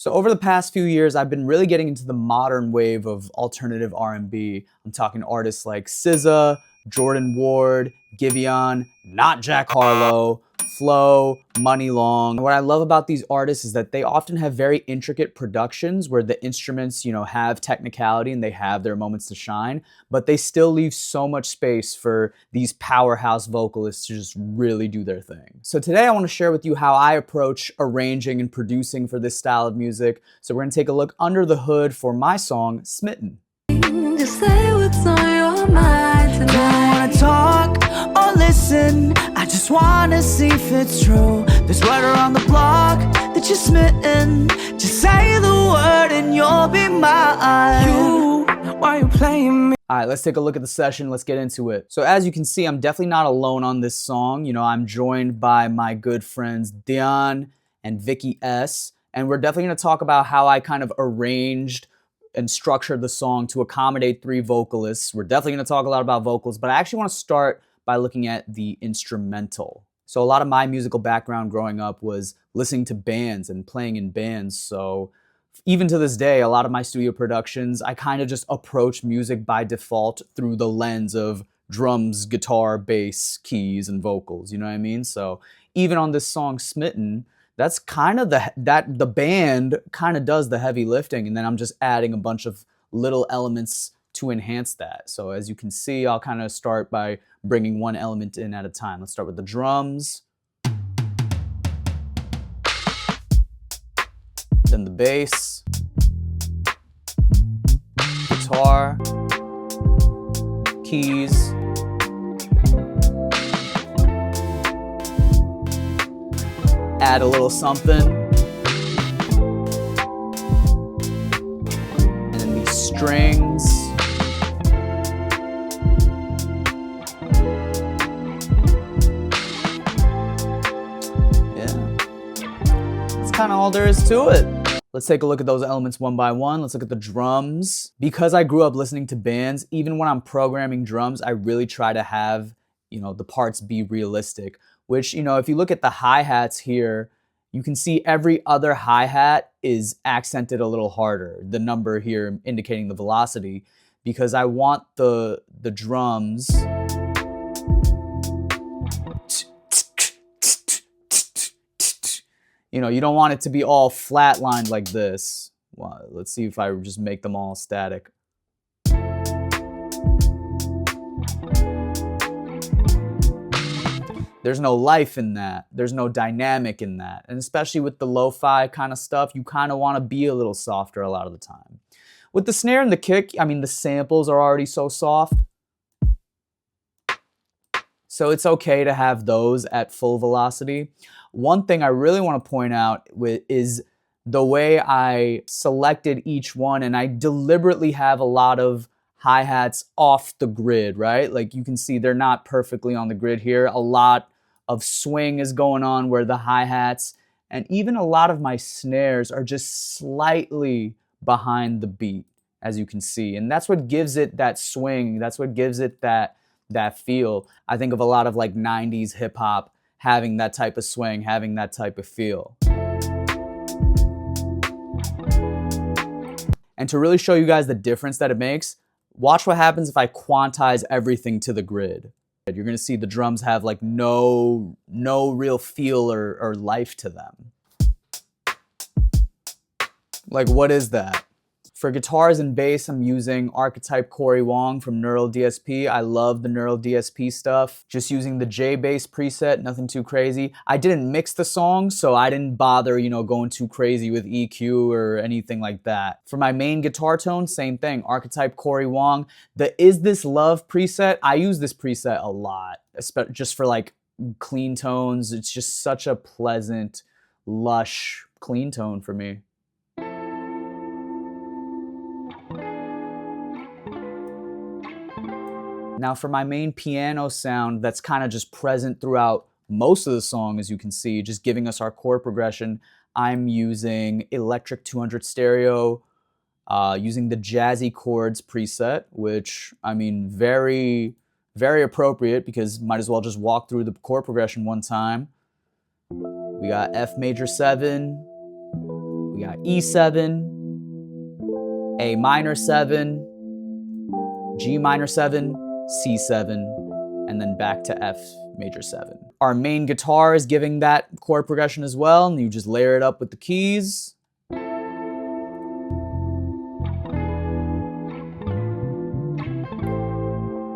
So over the past few years, I've been really getting into the modern wave of alternative R&B. I'm talking artists like SZA, Jordan Ward, Giveon, not Jack Harlow, Flo, Money Long. What I love about these artists is that they often have very intricate productions where the instruments, have technicality and they have their moments to shine, but they still leave so much space for these powerhouse vocalists to just really do their thing. So today I want to share with you how I approach arranging and producing for this style of music. So we're going to take a look under the hood for my song, Smitten. Just say what's on your mind tonight. Don't wanna talk or listen, I just wanna see if it's true. There's word around the block that you're smitten. Just say the word and you'll be mine. Why you playing me? All right, let's take a look at the session. Let's get into it. So as you can see, I'm definitely not alone on this song. I'm joined by my good friends Dhyan and Vikki S. And we're definitely gonna talk about how I kind of arranged and structured the song to accommodate three vocalists. We're definitely going to talk a lot about vocals, but I actually want to start by looking at the instrumental. So a lot of my musical background growing up was listening to bands and playing in bands. So even to this day, a lot of my studio productions, I kind of just approach music by default through the lens of drums, guitar, bass, keys, and vocals. You know what I mean? So even on this song, Smitten, that's kind of the band kind of does the heavy lifting, and then I'm just adding a bunch of little elements to enhance that. So as you can see, I'll kind of start by bringing one element in at a time. Let's start with the drums, then the bass, guitar, keys, add a little something, and then these strings, that's kind of all there is to it. Let's take a look at those elements one by one. Let's look at the drums. Because I grew up listening to bands, even when I'm programming drums, I really try to have, the parts be realistic. Which, if you look at the hi-hats here, you can see every other hi-hat is accented a little harder. The number here indicating the velocity, because I want the drums you don't want it to be all flatlined like this. Well, let's see if I just make them all static. There's no life in that. There's no dynamic in that. And especially with the lo-fi kind of stuff, you kind of want to be a little softer a lot of the time. With the snare and the kick, the samples are already so soft. So it's okay to have those at full velocity. One thing I really want to point out is the way I selected each one, and I deliberately have a lot of hi-hats off the grid, right? Like you can see they're not perfectly on the grid here. A lot of swing is going on where the hi-hats and even a lot of my snares are just slightly behind the beat, as you can see. And that's what gives it that swing. That's what gives it that feel. I think of a lot of like 90s hip hop having that type of swing, having that type of feel. And to really show you guys the difference that it makes, watch what happens if I quantize everything to the grid. You're gonna see the drums have like no real feel or life to them. Like, what is that? For guitars and bass, I'm using Archetype Corey Wong from Neural DSP. I love the Neural DSP stuff. Just using the J bass preset, nothing too crazy. I didn't mix the song, so I didn't bother, going too crazy with EQ or anything like that. For my main guitar tone, same thing, Archetype Corey Wong. The Is This Love preset, I use this preset a lot, just for like clean tones. It's just such a pleasant, lush, clean tone for me. Now for my main piano sound that's kind of just present throughout most of the song, as you can see, just giving us our chord progression, I'm using Electric 200 Stereo, using the Jazzy Chords preset, which, very, very appropriate because might as well just walk through the chord progression one time. We got F major 7, we got E7, A minor 7, G minor 7, C7, and then back to F major 7. Our main guitar is giving that chord progression as well, and you just layer it up with the keys.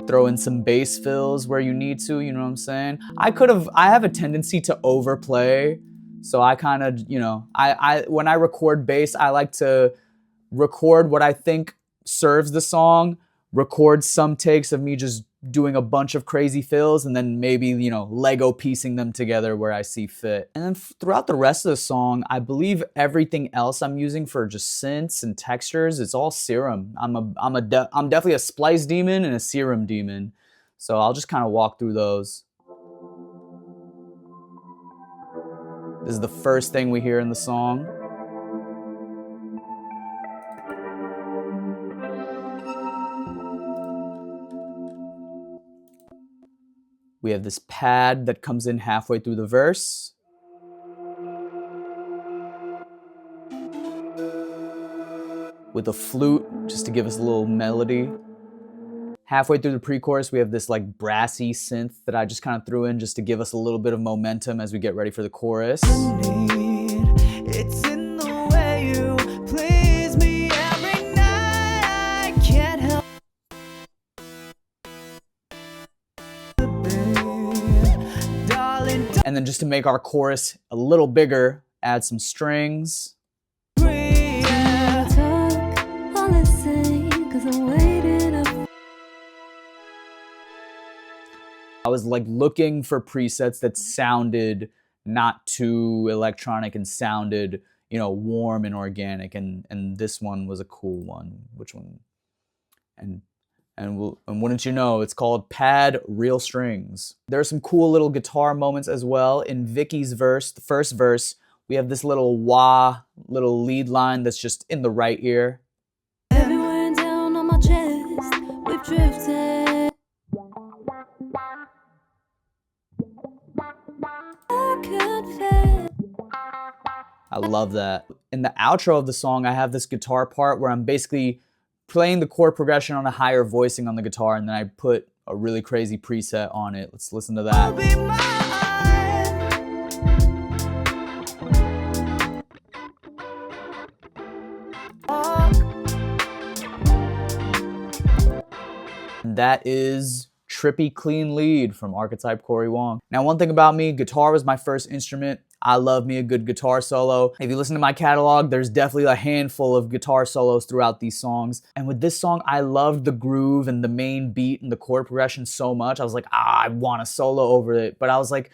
Throw in some bass fills where you need to, you know what I'm saying? I have a tendency to overplay, so I kind of, you know, when I record bass, I like to record what I think serves the song, record some takes of me just doing a bunch of crazy fills, and then maybe, you know, Lego piecing them together where I see fit. And then throughout the rest of the song, I believe everything else I'm using for just synths and textures, it's all serum. I'm definitely a splice demon and a serum demon. So I'll just kind of walk through those. This is the first thing we hear in the song. We have this pad that comes in halfway through the verse. With a flute, just to give us a little melody. Halfway through the pre-chorus, we have this like brassy synth that I just kind of threw in just to give us a little bit of momentum as we get ready for the chorus. It's in the way you please me every night. I can't help. And then just to make our chorus a little bigger, add some strings. I was like looking for presets that sounded not too electronic and sounded, you know, warm and organic, and this one was a cool one. Which one? And wouldn't you know, it's called Pad Real Strings. There are some cool little guitar moments as well. In Vikki's verse, the first verse, we have this little wah, little lead line that's just in the right ear. Everywhere and down on my chest, we've drifted. I love that. In the outro of the song, I have this guitar part where I'm basically playing the chord progression on a higher voicing on the guitar, and then I put a really crazy preset on it. Let's listen to that. And that is Trippy Clean Lead from Archetype Corey Wong. Now, one thing about me, guitar was my first instrument. I love me a good guitar solo. If you listen to my catalog, there's definitely a handful of guitar solos throughout these songs. And with this song, I loved the groove and the main beat and the chord progression so much. I was like, I want a solo over it. But I was like,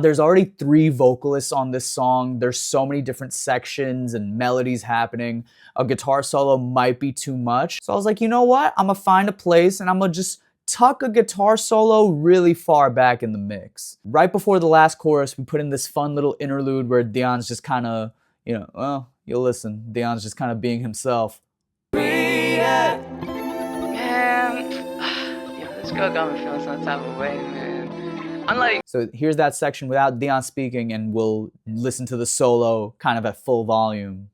there's already 3 vocalists on this song. There's so many different sections and melodies happening. A guitar solo might be too much. So I was like, you know what? I'm gonna find a place and I'm gonna just tuck a guitar solo really far back in the mix. Right before the last chorus, we put in this fun little interlude where Dhyan's just kind of, you know, well, you'll listen. Dhyan's just kind of being himself. Man, yo, this girl got me feeling some type of way, man. I'm like... So here's that section without Dhyan speaking, and we'll listen to the solo kind of at full volume.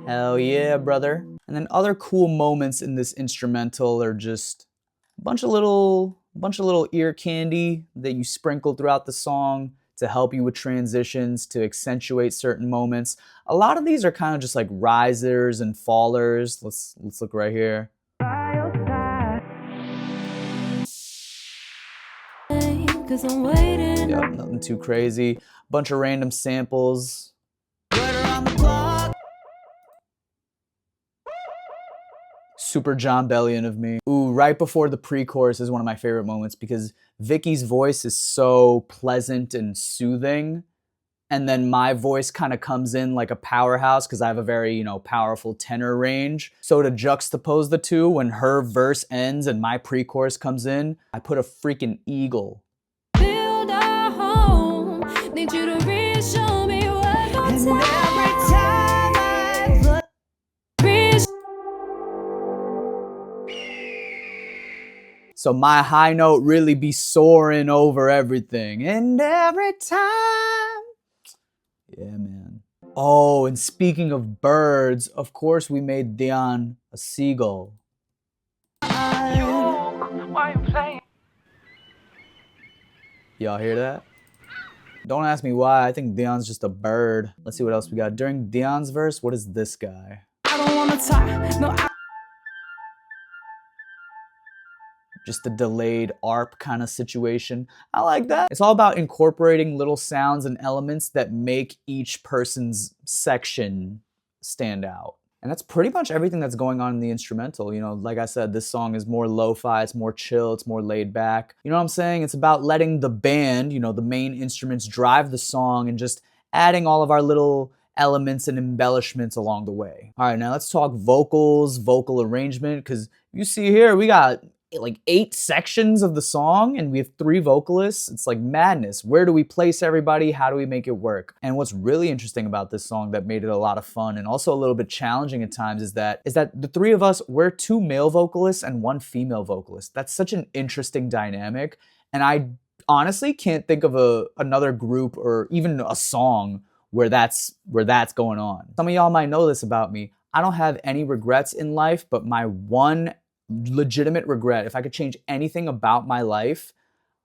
Hell yeah, brother. And then other cool moments in this instrumental are just a bunch of little ear candy that you sprinkle throughout the song to help you with transitions, to accentuate certain moments. A lot of these are kind of just like risers and fallers. Let's look right here. Yep, nothing too crazy. Bunch of random samples. Super John Bellion of me. Ooh, right before the pre-chorus is one of my favorite moments because Vikki's voice is so pleasant and soothing. and then my voice kind of comes in like a powerhouse because I have a very, you know, powerful tenor range. So to juxtapose the two, when her verse ends and my pre-chorus comes in, I put a freaking eagle. Build a home. Need you to reassure me one more And time. every time I look, So my high note really be soaring over everything. And every time. Yeah, man. Oh, and speaking of birds, of course we made Dhyan a seagull. why you playing? Y'all hear that? Don't ask me why, I think Dhyan's just a bird. Let's see what else we got. During Dhyan's verse, what is this guy? I don't wanna talk, no, Just a delayed ARP kind of situation. I like that. It's all about incorporating little sounds and elements that make each person's section stand out. And that's pretty much everything that's going on in the instrumental. You know, like I said, this song is more lo-fi, it's more chill, it's more laid back. You know what I'm saying? It's about letting the band, you know, the main instruments drive the song and just adding all of our little elements and embellishments along the way. All right, now let's talk vocals, vocal arrangement, because you see here, we got like 8 sections of the song and we have 3 vocalists. It's like madness. Where do we place everybody? How do we make it work? And what's really interesting about this song that made it a lot of fun and also a little bit challenging at times is that the 3 of us, we're 2 male vocalists and 1 female vocalist. That's such an interesting dynamic. And I honestly can't think of another group or even a song where that's going on. Some of y'all might know this about me. I don't have any regrets in life, but my one legitimate regret, if I could change anything about my life,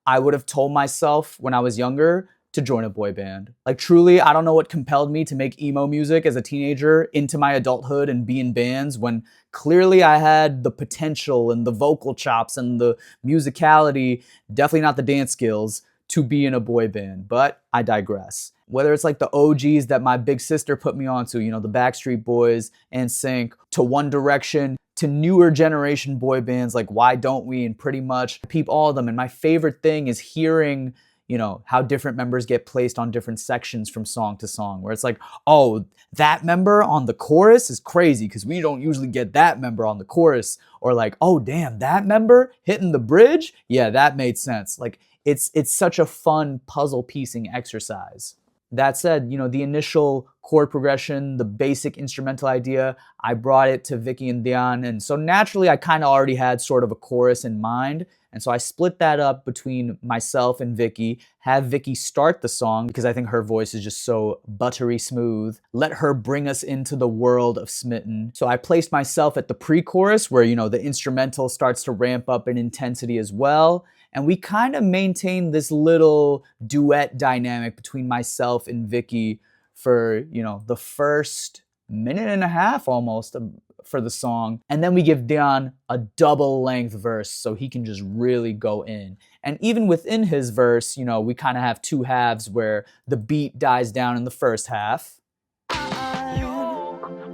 I would have told myself when I was younger to join a boy band. Like truly, I don't know what compelled me to make emo music as a teenager into my adulthood and be in bands when clearly I had the potential and the vocal chops and the musicality, definitely not the dance skills, to be in a boy band. But I digress. Whether it's like the OGs that my big sister put me onto, you know, the Backstreet Boys, NSYNC, to One Direction, to newer generation boy bands like Why Don't We, and pretty much peep all of them. And my favorite thing is hearing, you know, how different members get placed on different sections from song to song, where it's like, oh, that member on the chorus is crazy because we don't usually get that member on the chorus. Or like, oh, damn, that member hitting the bridge? Yeah, that made sense. Like, it's such a fun puzzle piecing exercise. That said, you know, the initial chord progression, the basic instrumental idea, I brought it to Vikki and Dhyan. And so naturally, I kind of already had sort of a chorus in mind. And so I split that up between myself and Vikki, have Vikki start the song because I think her voice is just so buttery smooth. Let her bring us into the world of Smitten. So I placed myself at the pre-chorus where, you know, the instrumental starts to ramp up in intensity as well. And we kind of maintain this little duet dynamic between myself and Vikki for, you know, the first minute and a half almost for the song. And then we give Dhyan a double length verse so he can just really go in. And even within his verse, you know, we kind of have 2 halves where the beat dies down in the first half.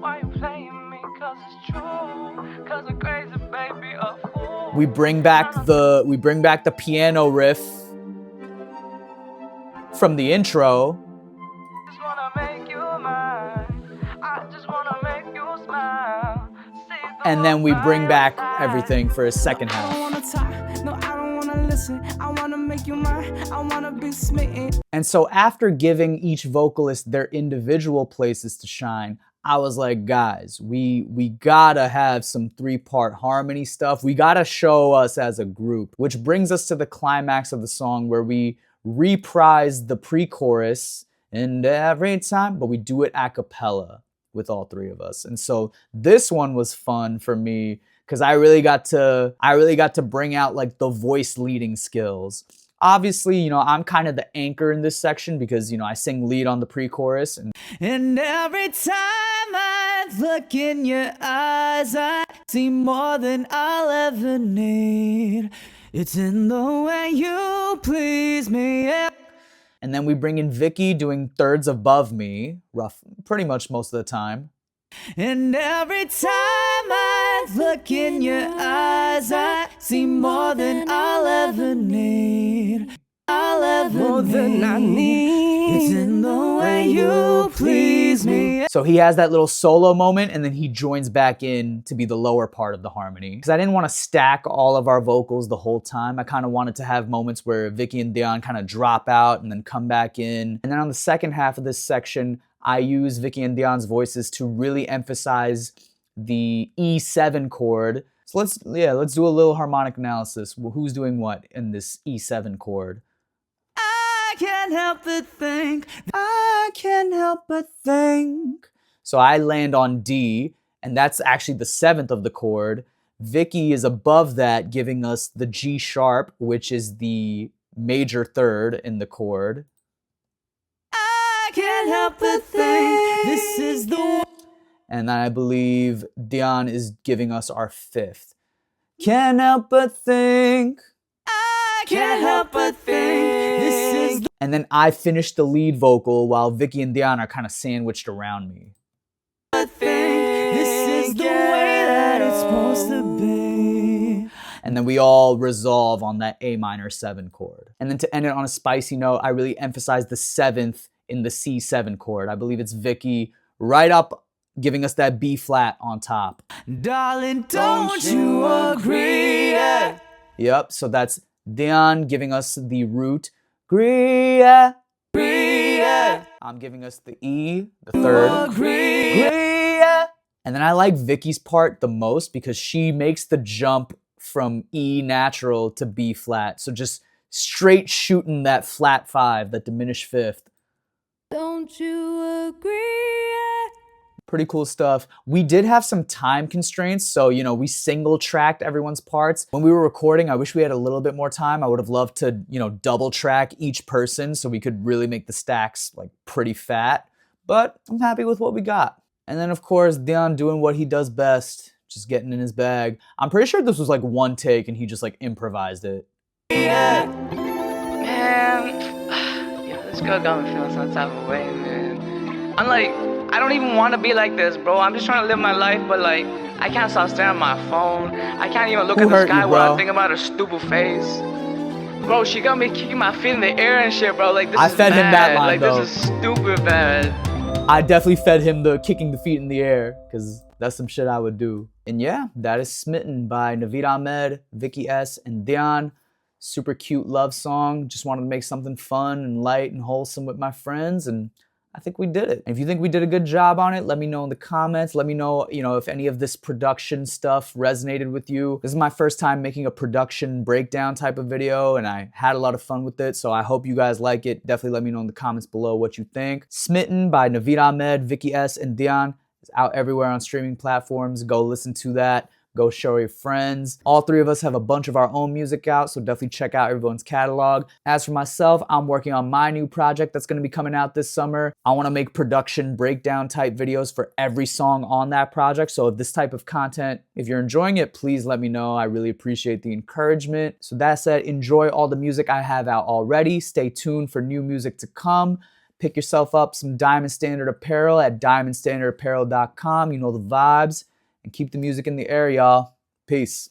why you playing me? 'Cause it's true, 'cause I'm crazy, baby, a fool. We bring back the piano riff from the intro. Just wanna make you mine. I just wanna make you smile. And then we bring back everything for his second I half. don't wanna talk, no, I don't wanna listen. I wanna make you mine. I wanna be smitten. And so after giving each vocalist their individual places to shine, I was like, guys, we gotta have some 3-part harmony stuff. We gotta show us as a group, which brings us to the climax of the song where we reprise the pre-chorus and every time, but we do it a cappella with all 3 of us. And so this one was fun for me because I really got to bring out like the voice leading skills. Obviously, you know, I'm kind of the anchor in this section because, you know, I sing lead on the pre-chorus. And every time I look in your eyes, I see more than I'll ever need. It's in the way you please me. Yeah. And then we bring in Vikki doing thirds above me, pretty much most of the time. And every time I look in your eyes, I see more than I'll ever need. I'll ever more than I need. It's in the way you please me. So he has that little solo moment and then he joins back in to be the lower part of the harmony. Because I didn't want to stack all of our vocals the whole time. I kind of wanted to have moments where Vikki and Dhyan kind of drop out and then come back in. And then on the second half of this section, I use Vikki and Dhyan's voices to really emphasize the E7 chord. So let's do a little harmonic analysis. Who's doing what in this E7 chord? I can't help but think, I can't help but think. So I land on D, and that's actually the 7th of the chord. Vikki is above that, giving us the G sharp, which is the major 3rd in the chord. I can't help but think this is the. And then I believe Dhyan is giving us our 5th. Can't help but think. I can't help but think this is the. And then I finish the lead vocal while Vikki and Dhyan are kind of sandwiched around me. This is the way that it's supposed to be. And then we all resolve on that A minor 7 chord. And then to end it on a spicy note, I really emphasize the 7th in the C7 chord. I believe it's Vikki right up, giving us that B flat on top. Darling, don't you agree? Yeah. Yep, so that's Dhyan giving us the root. Agree, yeah. Agree, yeah. I'm giving us the E, the 3rd. Agree. Agree, yeah. And then I like Vikki's part the most because she makes the jump from E natural to B flat. So just straight shooting that flat 5, that diminished 5th. Don't you agree? Pretty cool stuff. We did have some time constraints, so we single tracked everyone's parts. When we were recording, I wish we had a little bit more time. I would have loved to, double track each person so we could really make the stacks like pretty fat. But I'm happy with what we got. And then of course, Dhyan doing what he does best, just getting in his bag. I'm pretty sure this was like one take and he just like improvised it. Man, yo, this girl got me feeling some type of way, man. I'm like, I don't even want to be like this, bro. I'm just trying to live my life, but like, I can't stop staring at my phone. I can't even look Who at the hurt sky you, while bro? I think about her stupid face. Bro, she got me kicking my feet in the air and shit, bro. Like, this I is fed him that bad. line, like, though. This is stupid bad. I definitely fed him the kicking the feet in the air because that's some shit I would do. And yeah, that is Smitten by Naveed Ahmed, Vikki S, and Dhyan. Super cute love song. Just wanted to make something fun and light and wholesome with my friends, and I think we did it. If you think we did a good job on it, let me know in the comments. Let me know, if any of this production stuff resonated with you. This is my first time making a production breakdown type of video, and I had a lot of fun with it, so I hope you guys like it. Definitely let me know in the comments below what you think. Smitten by Naveed Ahmed, Vikki S, and Dhyan is out everywhere on streaming platforms. Go listen to that. Go show your friends. All 3 of us have a bunch of our own music out, so definitely check out everyone's catalog. As for myself, I'm working on my new project that's going to be coming out this summer. I want to make production breakdown type videos for every song on that project. So if this type of content, if you're enjoying it, please let me know. I really appreciate the encouragement. So that said, enjoy all the music I have out already. Stay tuned for new music to come. Pick yourself up some Diamond Standard apparel at diamondstandardapparel.com. You know the vibes. And keep the music in the air, y'all. Peace.